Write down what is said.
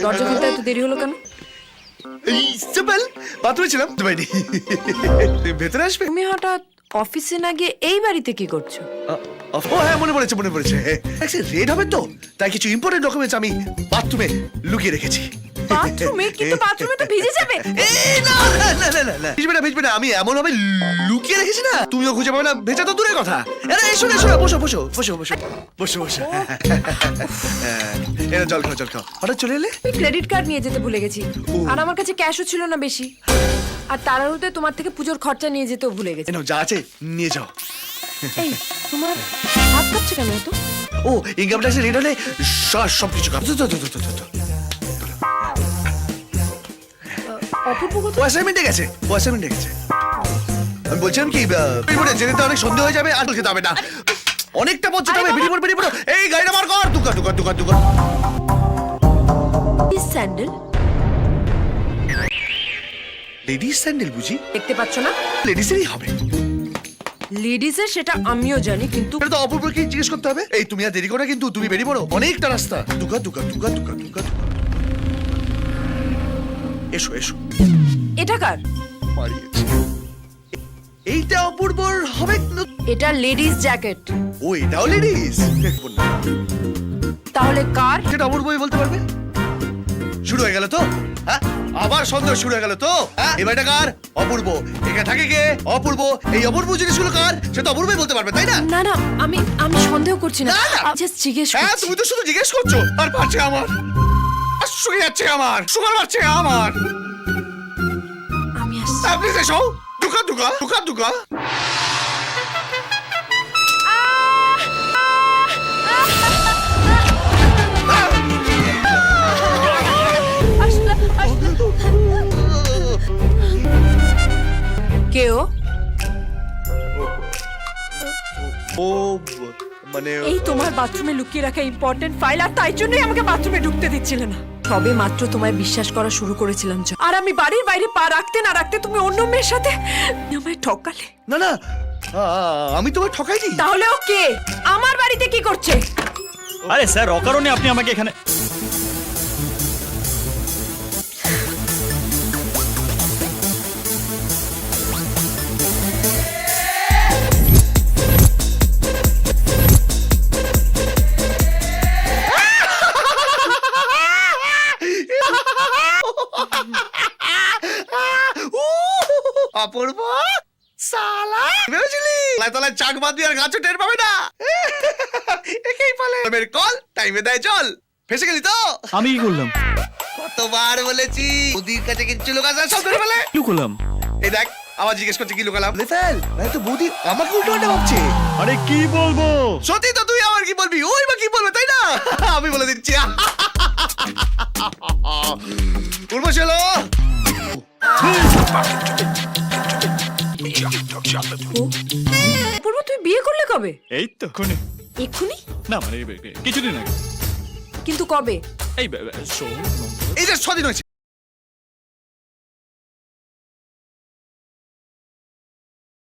দরজা খুলতে এত দেরি হলো কেন? এই সিম্পল, বাথরুমে ছিলাম তো বাইরে। ভেতরে আসবে? তুমি হঠাৎ অফিসে না গিয়ে এই বাড়িতে কি করছো? ও হ্যাঁ, মনে পড়েছে মনে পড়েছে। রেড হবে তো, তাই কিছু ইম্পর্টেন্ট ডকুমেন্টস আমি বাথরুমে লুকিয়ে রেখেছি। বাথরুমে? কিন্তু বাথরুমে তো ভিজে যাবে। এই না না না না না না, ভিজবে না ভিজবে না, আমি এমন ভাবে লুকিয়ে রেখেছি না, তুমিও খুঁজে পাবে না, ভেজা তো দূরের কথা। আরে এসো এসো, বসো বসো বসো বসো বসো বসো। এরা জল খাও জল খাও। হঠাৎ চলে এলে? আমি ক্রেডিট কার্ড নিয়ে যেতে ভুলে গেছি, আর আমার কাছে ক্যাশও ছিল না বেশি, আর তাড়াহুড়োতে তোমার থেকে পুজোর খরচা নিয়ে যেতেও ভুলে গেছি। নাও যা আছে নিয়ে যাও। এই তোমার হাত কাঁপছে কেন তো? ও ইনকাম ট্যাক্সের রেট হলে সবকিছু কাঁপছে। অপূর্ব কথা। ও অ্যাসাইনমেন্টে গেছে, ও অ্যাসাইনমেন্টে গেছে। আমি বলছিলাম কি, যেতে অনেক সন্দেহ হয়ে যাবে, আর খেতে হবে না, অনেকটা পথ যেতে হবে। বেরিয়ে পড়ো বেরিয়ে পড়ো। এই গাড়িটা বার কর। দুকা দুকা দুকা দুকা। এই স্যান্ডেল লেডিস স্যান্ডেল বুঝি? দেখতে পাচ্ছ না? লেডিসেরই হবে। লেডিসের সেটা আমিও জানি, কিন্তু এটা তো অপূর্বকে জিজ্ঞেস করতে হবে। এই তুমি আর দেরি করো না কিন্তু, তুমি বেরিয়ে পড়ো, অনেকটা রাস্তা। দুকা দুকা দুকা দুকা দুকা দুকা। এসো এসো। এটা কার? মারিয়েছি। এইটা অপূর্বর হবে। এটা লেডিস জ্যাকেট। ও এটাও লেডিস? তাহলে কার? সেটা অপূর্বই বলতে পারবে। শুরু হয়ে গেল তো, হ্যাঁ? আবার সন্দেহ শুরু হয়ে গেল তো, হ্যাঁ? এবার এটা কার? অপূর্ব। এখানে থাকে কে? অপূর্ব। এই অপূর্ব জিনিসগুলো কার সেটা অপূর্বই বলতে পারবে, তাই না? না না, আমি সন্দেহ করছি না, না, না। জাস্ট জিজ্ঞেস হ্যাঁ, করছি। তুমি তো শুধু জিজ্ঞেস করছো, আর পারছে আমার, আর শুকিয়ে যাচ্ছে আমার, সুগার বাড়ছে আমার। আমি আসছি। আপনি এসো। দুকা দুকা দুকা দুকা। কে ও? ও মানে এই তোমার বাথরুমে লুকিয়ে রাখা ইম্পর্টেন্ট ফাইল, আর তাই জন্যই আমাকে বাথরুমে ঢুকতে দিচ্ছিলে না। তবে মাত্র তোমায় বিশ্বাস করা শুরু করেছিলাম, আর আমি বাড়ির বাইরে পা রাখতে না রাখতে তুমি অন্য মেয়ের সাথে আমায় ঠকালে। না না, আমি তোমায় ঠকাইনি। তাহলে ও কে? আমার বাড়িতে কি করছে? আরে স্যার, অকারণে আপনি আমাকে এখানে। অপূর্ব সালা ভেবেছিলি তলায় চাক বাঁধবি আর গাছও টের পাবে না? একেই বলে প্রেমের কল টাইমে দেয় জল। ফেসে গেলি তো? আমি কি করলাম? কতবার বলেছি বৌদির কাছে কিছু লোক আসা সব ধরে ফেলে। কি করলাম? এই দেখ, আবার জিজ্ঞেস করছে কি লোকালাম। ফেল তো বৌদি আমাকে উল্টো পাল্টা ভাবছে। আরে কি বলবো? সত্যি তো, তুই আমার কি বলবি, ওই বা কি বলবে, তাই না? আমি বলে দিচ্ছি। পূর্ব ছিল পূর্ব, তুই বিয়ে করলে কবে? এই তো এক্ষুনি। এক্ষুনি? না মানে কিছুদিন আগে। কিন্তু কবে? এই শোন, এই যে স্বাধীন হয়েছে।